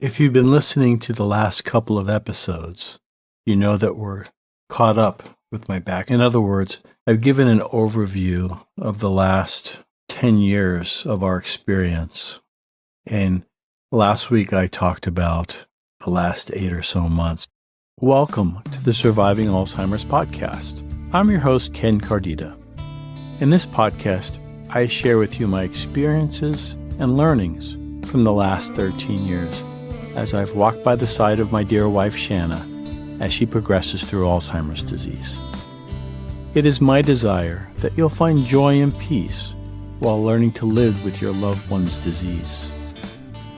If you've been listening to the last couple of episodes, you know that we're caught up with my back. In other words, I've given an overview of the last 10 years of our experience. And last week I talked about the last 8 or so months. Welcome to the Surviving Alzheimer's podcast. I'm your host, Ken Cardita. In this podcast, I share with you my experiences and learnings from the last 13 years as I've walked by the side of my dear wife, Shanna, as she progresses through Alzheimer's disease. It is my desire that you'll find joy and peace while learning to live with your loved one's disease,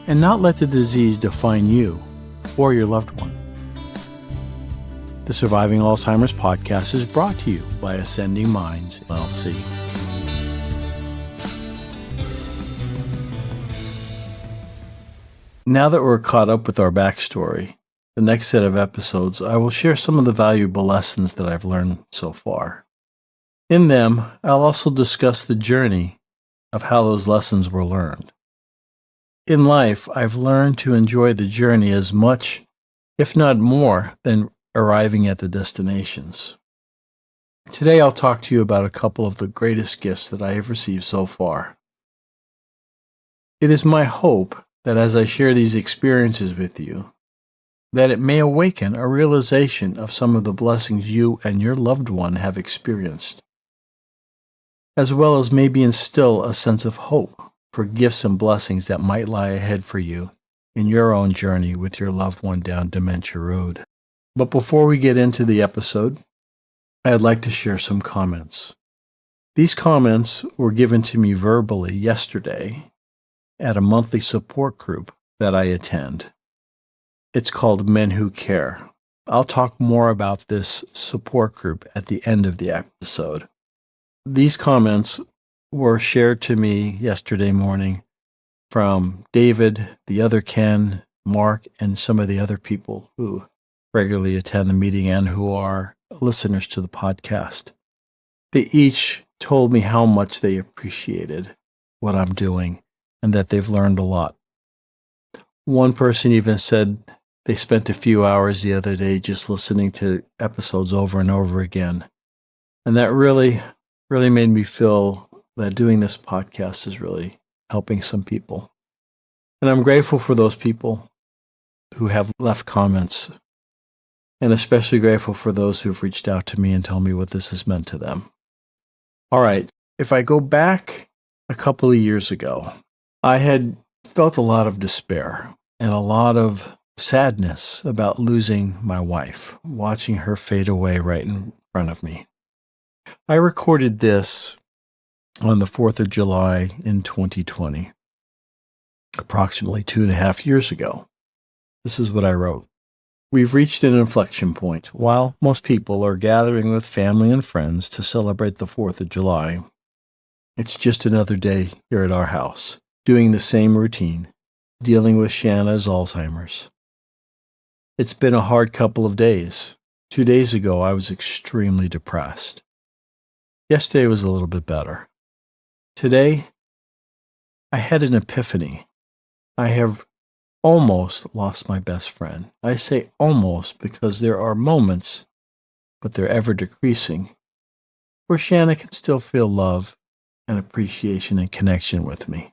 and not let the disease define you or your loved one. The Surviving Alzheimer's podcast is brought to you by Ascending Minds, LLC. Now that we're caught up with our backstory, the next set of episodes, I will share some of the valuable lessons that I've learned so far. In them, I'll also discuss the journey of how those lessons were learned. In life, I've learned to enjoy the journey as much, if not more, than arriving at the destinations. Today, I'll talk to you about a couple of the greatest gifts that I have received so far. It is my hope that as I share these experiences with you, that it may awaken a realization of some of the blessings you and your loved one have experienced, as well as maybe instill a sense of hope for gifts and blessings that might lie ahead for you in your own journey with your loved one down Dementia Road. But before we get into the episode, I'd like to share some comments. These comments were given to me verbally yesterday at a monthly support group that I attend. It's called Men Who Care. I'll talk more about this support group at the end of the episode. These comments were shared to me yesterday morning from David, the other Ken, Mark, and some of the other people who regularly attend the meeting and who are listeners to the podcast. They each told me how much they appreciated what I'm doing and that they've learned a lot. One person even said they spent a few hours the other day just listening to episodes over and over again. And that really made me feel that doing this podcast is really helping some people. And I'm grateful for those people who have left comments, and especially grateful for those who've reached out to me and told me what this has meant to them. All right, if I go back a couple of years ago, I had felt a lot of despair and a lot of sadness about losing my wife, watching her fade away right in front of me. I recorded this on the 4th of July in 2020, approximately 2.5 years ago. This is what I wrote. We've reached an inflection point. While most people are gathering with family and friends to celebrate the 4th of July, it's just another day here at our house, doing the same routine, dealing with Shanna's Alzheimer's. It's been a hard couple of days. 2 days ago, I was extremely depressed. Yesterday was a little bit better. Today, I had an epiphany. I have almost lost my best friend. I say almost because there are moments, but they're ever decreasing, where Shanna can still feel love and appreciation and connection with me.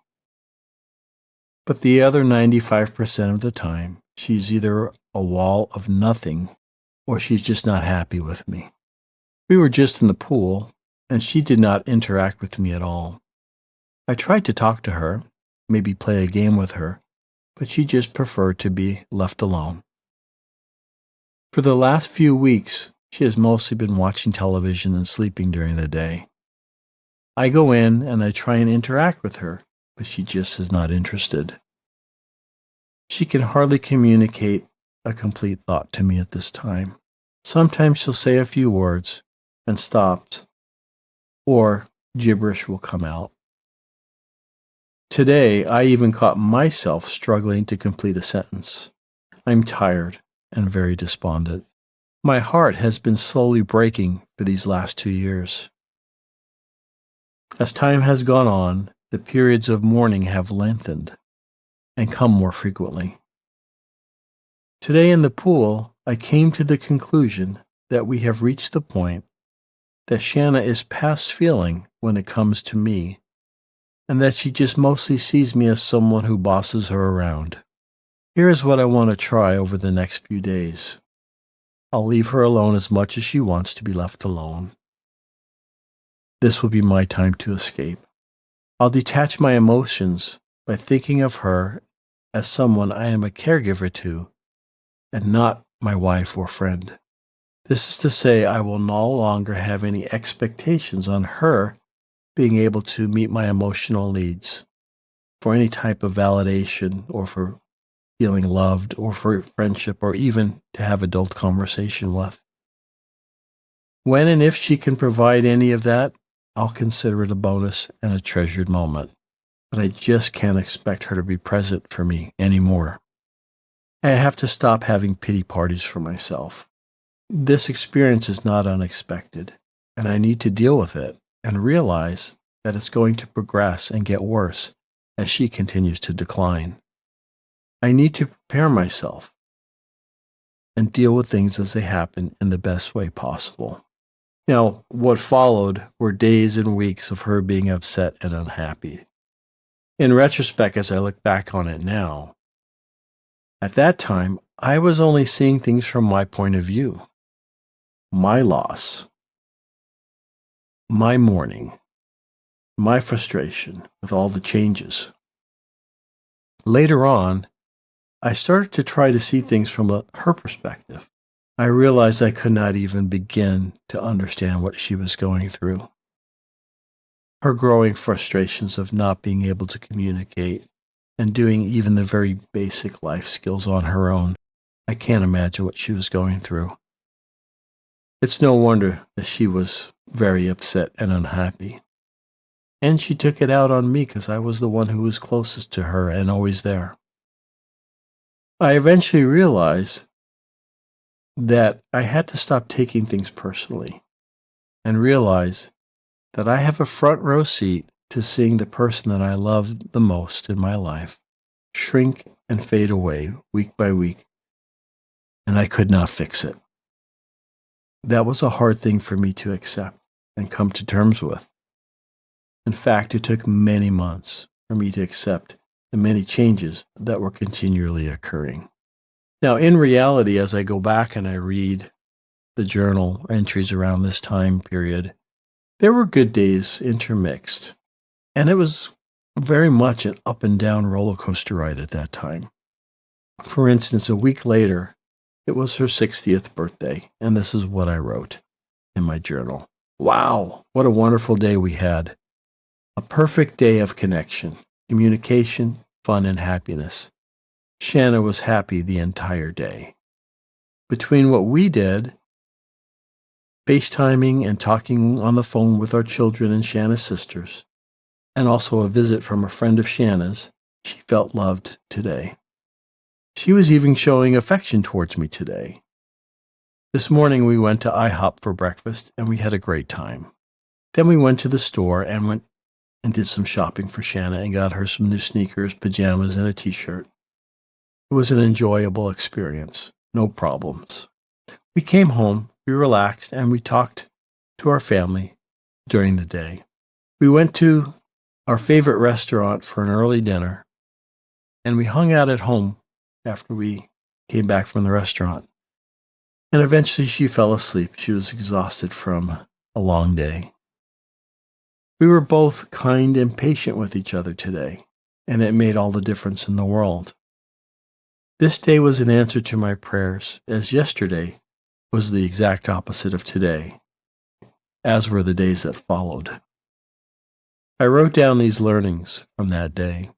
But the other 95% of the time, she's either a wall of nothing or she's just not happy with me. We were just in the pool, and she did not interact with me at all. I tried to talk to her, maybe play a game with her, but she just preferred to be left alone. For the last few weeks, she has mostly been watching television and sleeping during the day. I go in and I try and interact with her, but she just is not interested. She can hardly communicate a complete thought to me at this time. Sometimes she'll say a few words and stops, or gibberish will come out. Today, I even caught myself struggling to complete a sentence. I'm tired and very despondent. My heart has been slowly breaking for these last 2 years. As time has gone on, the periods of mourning have lengthened and come more frequently. Today in the pool, I came to the conclusion that we have reached the point that Shanna is past feeling when it comes to me, and that she just mostly sees me as someone who bosses her around. Here is what I want to try over the next few days. I'll leave her alone as much as she wants to be left alone. This will be my time to escape. I'll detach my emotions by thinking of her as someone I am a caregiver to, and not my wife or friend. This is to say, I will no longer have any expectations on her being able to meet my emotional needs for any type of validation or for feeling loved or for friendship or even to have adult conversation with. When and if she can provide any of that, I'll consider it a bonus and a treasured moment. But I just can't expect her to be present for me anymore. I have to stop having pity parties for myself. This experience is not unexpected, and I need to deal with it and realize that it's going to progress and get worse as she continues to decline. I need to prepare myself and deal with things as they happen in the best way possible. Now, what followed were days and weeks of her being upset and unhappy. In retrospect, as I look back on it now, at that time, I was only seeing things from my point of view. My loss, my mourning, my frustration with all the changes. Later on, I started to try to see things from her perspective. I realized I could not even begin to understand what she was going through. Her growing frustrations of not being able to communicate and doing even the very basic life skills on her own. I can't imagine what she was going through. It's no wonder that she was very upset and unhappy. And she took it out on me because I was the one who was closest to her and always there. I eventually realized that I had to stop taking things personally and realize that I have a front row seat to seeing the person that I loved the most in my life shrink and fade away week by week, and I could not fix it. That was a hard thing for me to accept and come to terms with. In fact, it took many months for me to accept the many changes that were continually occurring. Now, in reality, as I go back and I read the journal entries around this time period, there were good days intermixed, and it was very much an up and down roller coaster ride at that time. For instance, a week later, it was her 60th birthday, and this is what I wrote in my journal. Wow, what a wonderful day we had. A perfect day of connection, communication, fun, and happiness. Shanna was happy the entire day. Between what we did, FaceTiming and talking on the phone with our children and Shanna's sisters, and also a visit from a friend of Shanna's, she felt loved today. She was even showing affection towards me today. This morning we went to IHOP for breakfast, and we had a great time. Then we went to the store and went and did some shopping for Shanna and got her some new sneakers, pajamas, and a t-shirt. It was an enjoyable experience. No problems. We came home, we relaxed, and we talked to our family during the day. We went to our favorite restaurant for an early dinner, and we hung out at home after we came back from the restaurant. And eventually she fell asleep. She was exhausted from a long day. We were both kind and patient with each other today, and it made all the difference in the world. This day was an answer to my prayers, as yesterday was the exact opposite of today, as were the days that followed. I wrote down these learnings from that day.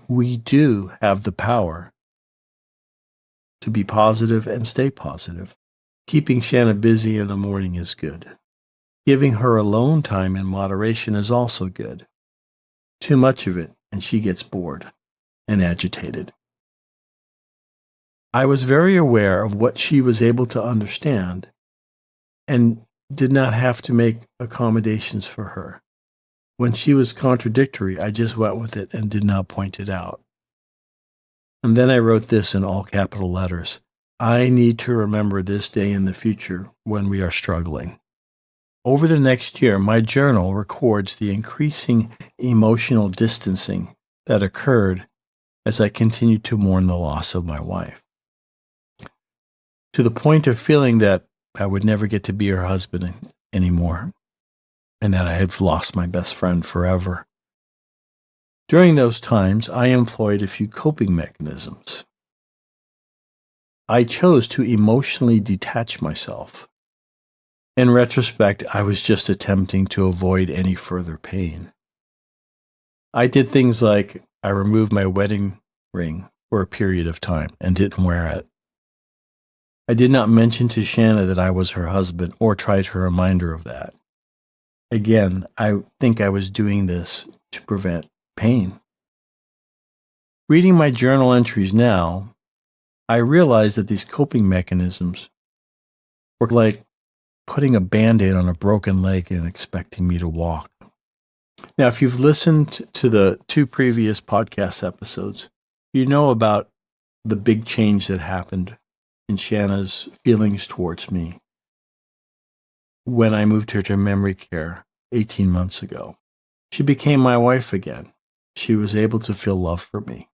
We do have the power to be positive and stay positive. Keeping Shanna busy in the morning is good. Giving her alone time in moderation is also good. Too much of it, and she gets bored and agitated. I was very aware of what she was able to understand and did not have to make accommodations for her. When she was contradictory, I just went with it and did not point it out. And then I wrote this in all capital letters. I need to remember this day in the future when we are struggling. Over the next year, my journal records the increasing emotional distancing that occurred as I continued to mourn the loss of my wife, to the point of feeling that I would never get to be her husband anymore, and that I had lost my best friend forever. During those times, I employed a few coping mechanisms. I chose to emotionally detach myself. In retrospect, I was just attempting to avoid any further pain. I did things like I removed my wedding ring for a period of time and didn't wear it. I did not mention to Shanna that I was her husband or try to remind her of that. Again, I think I was doing this to prevent pain. Reading my journal entries now, I realize that these coping mechanisms were like putting a Band-Aid on a broken leg and expecting me to walk. Now, if you've listened to the 2 previous podcast episodes, you know about the big change that happened in Shanna's feelings towards me when I moved her to memory care 18 months ago. She became my wife again. She was able to feel love for me.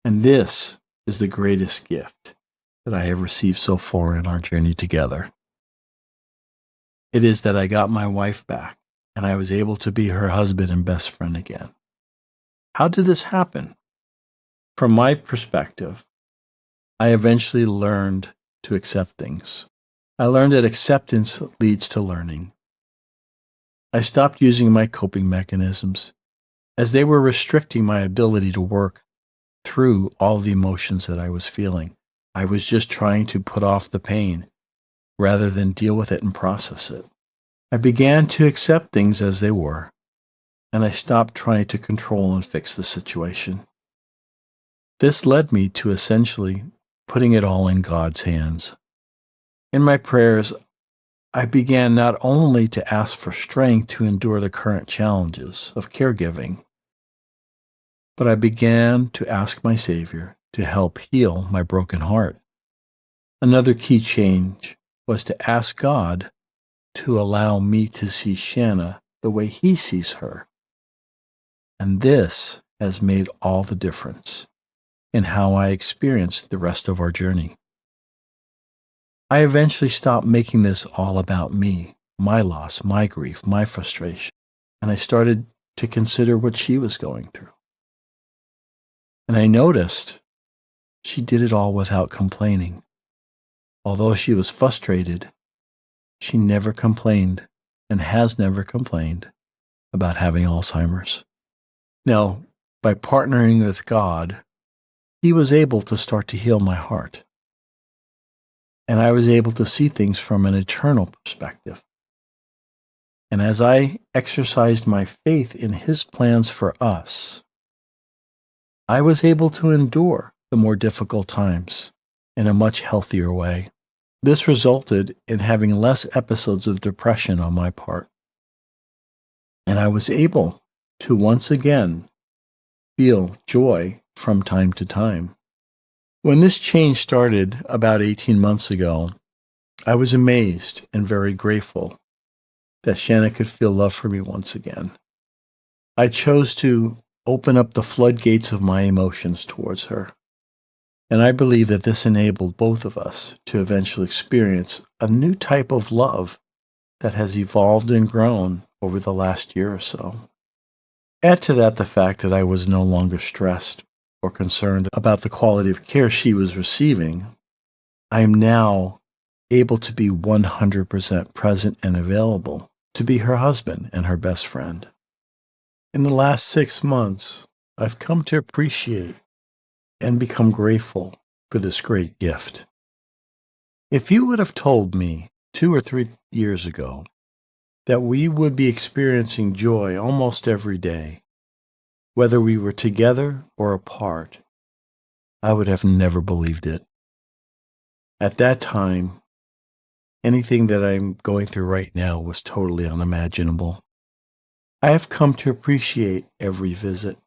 And this is the greatest gift that I have received so far in our journey together. It is that I got my wife back, and I was able to be her husband and best friend again. How did this happen? From my perspective, I eventually learned to accept things. I learned that acceptance leads to learning. I stopped using my coping mechanisms as they were restricting my ability to work through all the emotions that I was feeling. I was just trying to put off the pain rather than deal with it and process it. I began to accept things as they were, and I stopped trying to control and fix the situation. This led me to essentially putting it all in God's hands. In my prayers, I began not only to ask for strength to endure the current challenges of caregiving, but I began to ask my Savior to help heal my broken heart. Another key change was to ask God to allow me to see Shanna the way He sees her. And this has made all the difference in how I experienced the rest of our journey. I eventually stopped making this all about me, my loss, my grief, my frustration, and I started to consider what she was going through. And I noticed she did it all without complaining. Although she was frustrated, she never complained and has never complained about having Alzheimer's. Now, by partnering with God, He was able to start to heal my heart. And I was able to see things from an eternal perspective. And as I exercised my faith in His plans for us, I was able to endure the more difficult times in a much healthier way. This resulted in having less episodes of depression on my part. And I was able to once again feel joy from time to time. When this change started about 18 months ago, I was amazed and very grateful that Shanna could feel love for me once again. I chose to open up the floodgates of my emotions towards her. And I believe that this enabled both of us to eventually experience a new type of love that has evolved and grown over the last year or so. Add to that the fact that I was no longer stressed or concerned about the quality of care she was receiving. I am now able to be 100% present and available to be her husband and her best friend. In the last 6 months, I've come to appreciate and become grateful for this great gift. If you would have told me 2 or 3 years ago that we would be experiencing joy almost every day, whether we were together or apart, I would have never believed it. At that time, anything that I'm going through right now was totally unimaginable. I have come to appreciate every visit,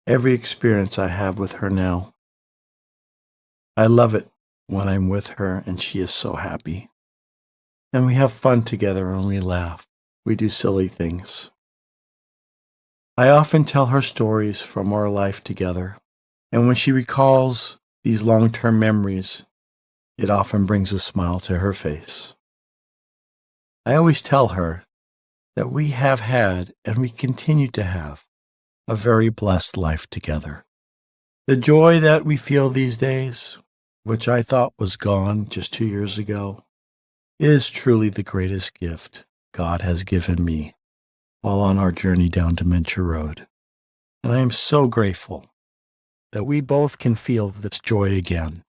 every experience I have with her now. I love it when I'm with her and she is so happy. And we have fun together and we laugh. We do silly things. I often tell her stories from our life together, and when she recalls these long-term memories, it often brings a smile to her face. I always tell her that we have had and we continue to have a very blessed life together. The joy that we feel these days, which I thought was gone just 2 years ago, is truly the greatest gift God has given me while on our journey down Dementia Road. And I am so grateful that we both can feel this joy again.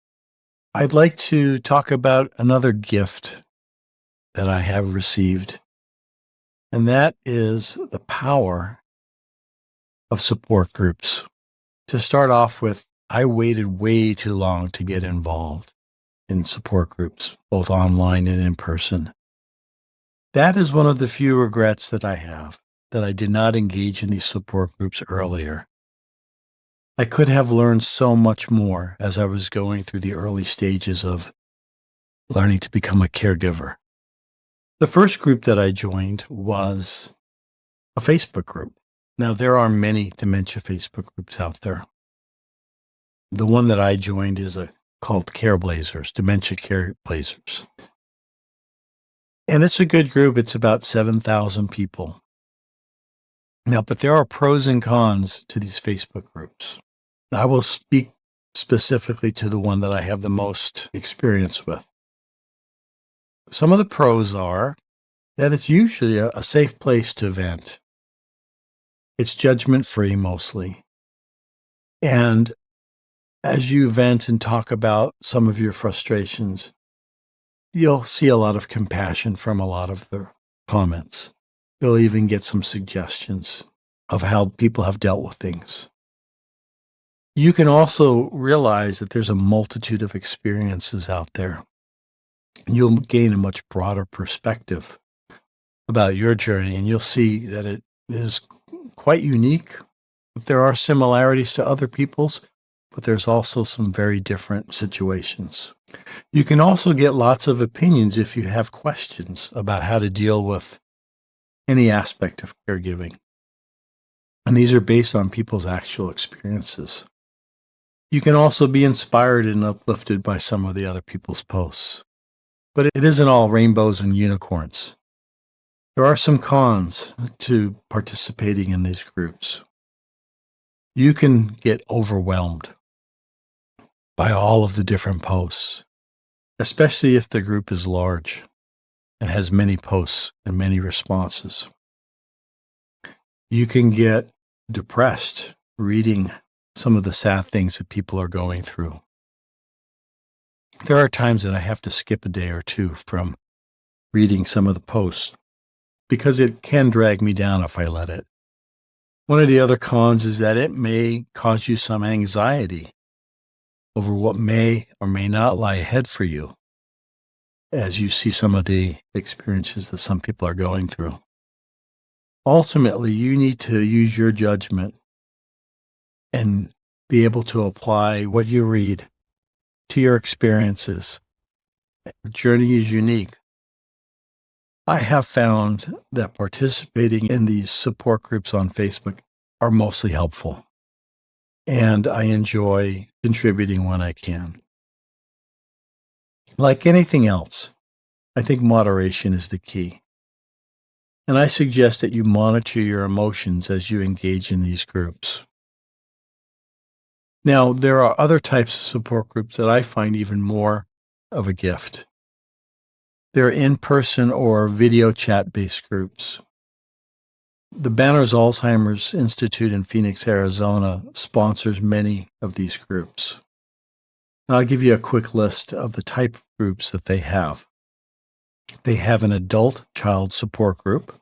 I'd like to talk about another gift that I have received, and that is the power of support groups. To start off with, I waited way too long to get involved in support groups, both online and in person. That is one of the few regrets that I have, that I did not engage in these support groups earlier. I could have learned so much more as I was going through the early stages of learning to become a caregiver. The first group that I joined was a Facebook group. Now, there are many dementia Facebook groups out there. The one that I joined is called Care Blazers, Dementia Care Blazers. And it's a good group. It's about 7,000 people. Now, but there are pros and cons to these Facebook groups. I will speak specifically to the one that I have the most experience with. Some of the pros are that it's usually a safe place to vent. It's judgment-free mostly. And as you vent and talk about some of your frustrations, you'll see a lot of compassion from a lot of the comments. You'll even get some suggestions of how people have dealt with things. You can also realize that there's a multitude of experiences out there. You'll gain a much broader perspective about your journey, and you'll see that it is quite unique. There are similarities to other people's, but there's also some very different situations. You can also get lots of opinions if you have questions about how to deal with any aspect of caregiving. And these are based on people's actual experiences. You can also be inspired and uplifted by some of the other people's posts. But it isn't all rainbows and unicorns. There are some cons to participating in these groups. You can get overwhelmed by all of the different posts, especially if the group is large and has many posts and many responses. You can get depressed reading some of the sad things that people are going through. There are times that I have to skip a day or two from reading some of the posts because it can drag me down if I let it. One of the other cons is that it may cause you some anxiety over what may or may not lie ahead for you as you see some of the experiences that some people are going through. Ultimately, you need to use your judgment and be able to apply what you read to your experiences. The journey is unique. I have found that participating in these support groups on Facebook are mostly helpful, and I enjoy contributing when I can. Like anything else, I think moderation is the key. And I suggest that you monitor your emotions as you engage in these groups. Now, there are other types of support groups that I find even more of a gift. They're in-person or video chat-based groups. The Banner's Alzheimer's Institute in Phoenix, Arizona sponsors many of these groups. And I'll give you a quick list of the type of groups that they have. They have an adult child support group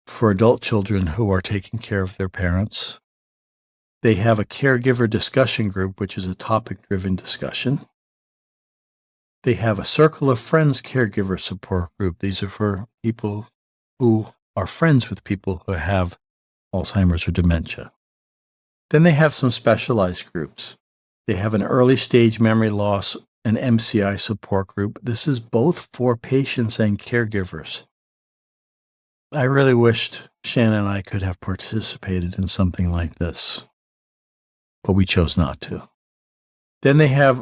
for adult children who are taking care of their parents. They have a caregiver discussion group, which is a topic-driven discussion. They have a Circle of Friends caregiver support group. These are for people who are friends with people who have Alzheimer's or dementia. Then they have some specialized groups. They have an early stage memory loss and MCI support group. This is both for patients and caregivers. I really wished Shanna and I could have participated in something like this, but we chose not to. Then they have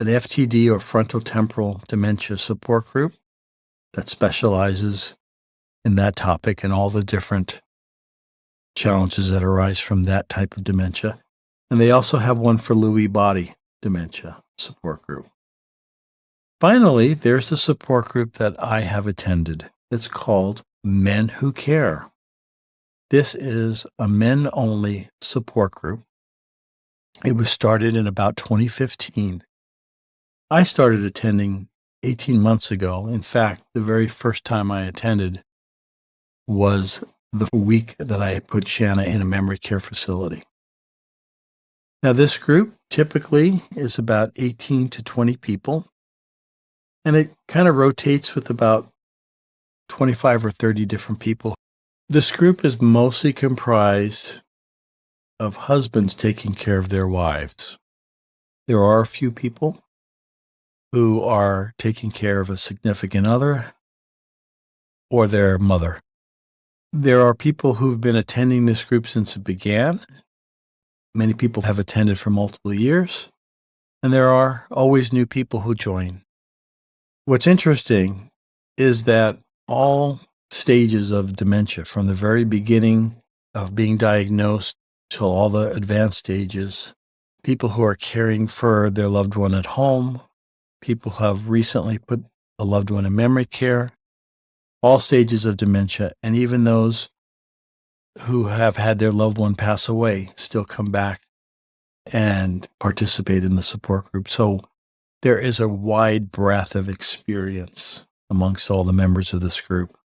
an FTD or frontotemporal dementia support group that specializes in that topic and all the different challenges that arise from that type of dementia. And they also have one for Lewy body dementia support group. Finally, there's a support group that I have attended. It's called Men Who Care. This is a men-only support group. It was started in about 2015. I started attending 18 months ago. In fact, the very first time I attended was the week that I put Shanna in a memory care facility. Now, this group typically is about 18 to 20 people, and it kind of rotates with about 25 or 30 different people. This group is mostly comprised of husbands taking care of their wives. There are a few people who are taking care of a significant other or their mother. There are people who've been attending this group since it began. Many people have attended for multiple years, and there are always new people who join. What's interesting is that all stages of dementia, from the very beginning of being diagnosed till all the advanced stages, people who are caring for their loved one at home, people who have recently put a loved one in memory care, all stages of dementia, and even those who have had their loved one pass away still come back and participate in the support group. So there is a wide breadth of experience amongst all the members of this group.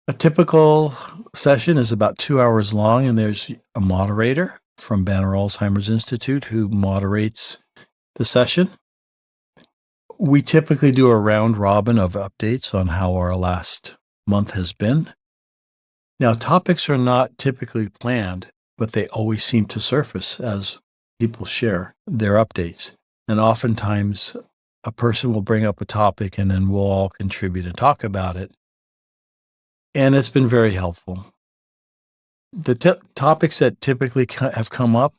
A typical session is about 2 hours long, and there's a moderator from Banner Alzheimer's Institute who moderates the session. We typically do a round robin of updates on how our last month has been. Now, topics are not typically planned, but they always seem to surface as people share their updates. And oftentimes, a person will bring up a topic and then we'll all contribute and talk about it. And it's been very helpful. The topics that typically have come up,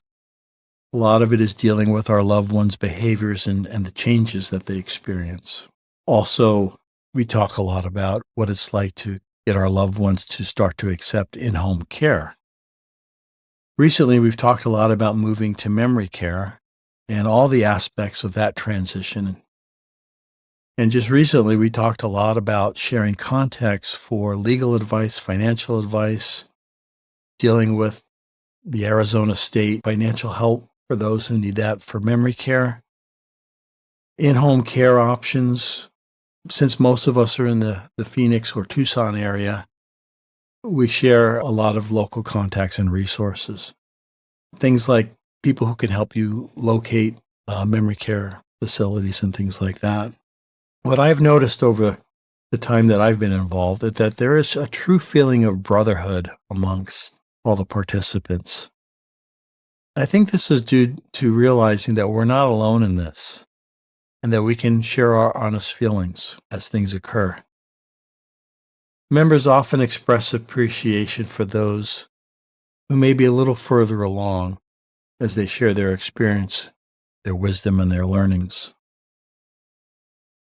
a lot of it is dealing with our loved ones' behaviors and the changes that they experience. Also, we talk a lot about what it's like to get our loved ones to start to accept in-home care. Recently, we've talked a lot about moving to memory care and all the aspects of that transition. And just recently, we talked a lot about sharing context for legal advice, financial advice, dealing with the Arizona State financial help for those who need that for memory care, in-home care options. Since most of us are in the Phoenix or Tucson area, we share a lot of local contacts and resources. Things like people who can help you locate memory care facilities and things like that. What I've noticed over the time that I've been involved is that there is a true feeling of brotherhood amongst all the participants. I think this is due to realizing that we're not alone in this and that we can share our honest feelings as things occur. Members often express appreciation for those who may be a little further along as they share their experience, their wisdom, and their learnings.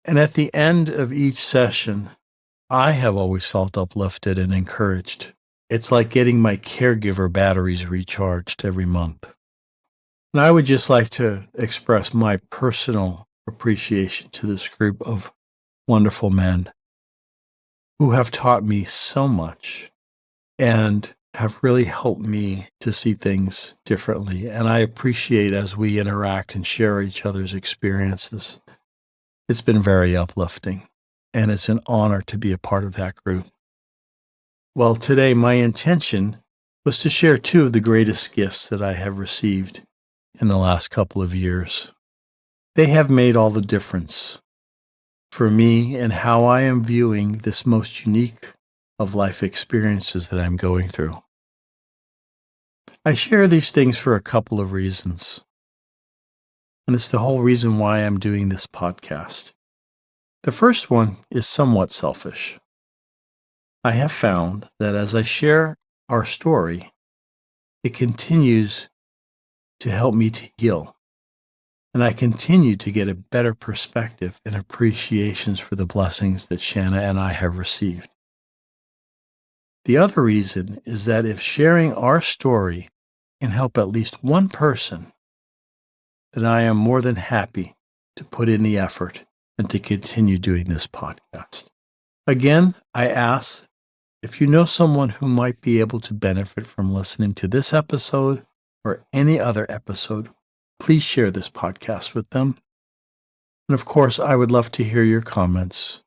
And at the end of each session, I have always felt uplifted and encouraged. It's like getting my caregiver batteries recharged every month. And I would just like to express my personal appreciation to this group of wonderful men who have taught me so much and have really helped me to see things differently. And I appreciate as we interact and share each other's experiences. It's been very uplifting, and it's an honor to be a part of that group. Well, today my intention was to share two of the greatest gifts that I have received in the last couple of years. They have made all the difference for me and how I am viewing this most unique of life experiences that I'm going through. I share these things for a couple of reasons. And it's the whole reason why I'm doing this podcast. The first one is somewhat selfish. I have found that as I share our story, it continues to help me to heal. And I continue to get a better perspective and appreciations for the blessings that Shanna and I have received. The other reason is that if sharing our story can help at least one person, then I am more than happy to put in the effort and to continue doing this podcast. Again, I ask if you know someone who might be able to benefit from listening to this episode or any other episode, please share this podcast with them. And of course, I would love to hear your comments.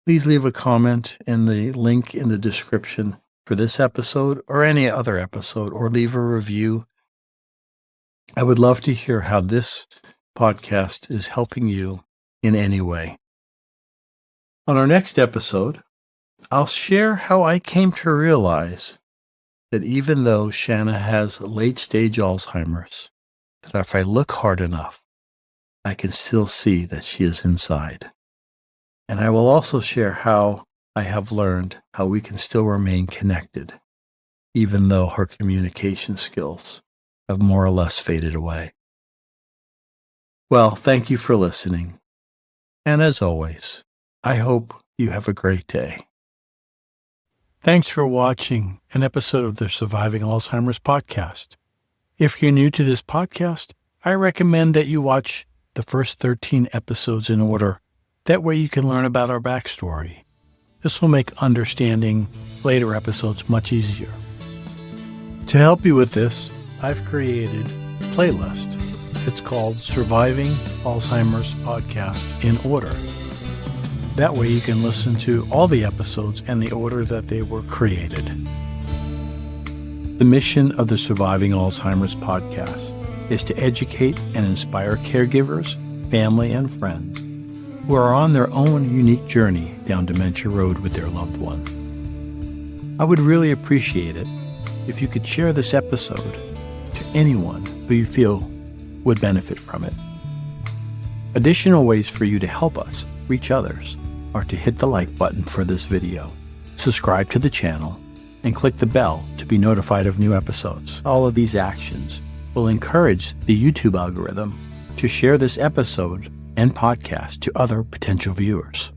Please leave a comment in the link in the description for this episode or any other episode, or leave a review. I would love to hear how this podcast is helping you in any way. On our next episode, I'll share how I came to realize that even though Shanna has late-stage Alzheimer's, that if I look hard enough, I can still see that she is inside. And I will also share how I have learned how we can still remain connected, even though her communication skills have more or less faded away. Well, thank you for listening. And as always, I hope you have a great day. Thanks for watching an episode of the Surviving Alzheimer's podcast. If you're new to this podcast, I recommend that you watch the first 13 episodes in order. That way you can learn about our backstory. This will make understanding later episodes much easier. To help you with this, I've created a playlist. It's called Surviving Alzheimer's Podcast in Order. That way you can listen to all the episodes in the order that they were created. The mission of the Surviving Alzheimer's Podcast is to educate and inspire caregivers, family, and friends who are on their own unique journey down dementia road with their loved one. I would really appreciate it if you could share this episode to anyone who you feel would benefit from it. Additional ways for you to help us reach others are to hit the like button for this video, subscribe to the channel, and click the bell to be notified of new episodes. All of these actions will encourage the YouTube algorithm to share this episode and podcast to other potential viewers.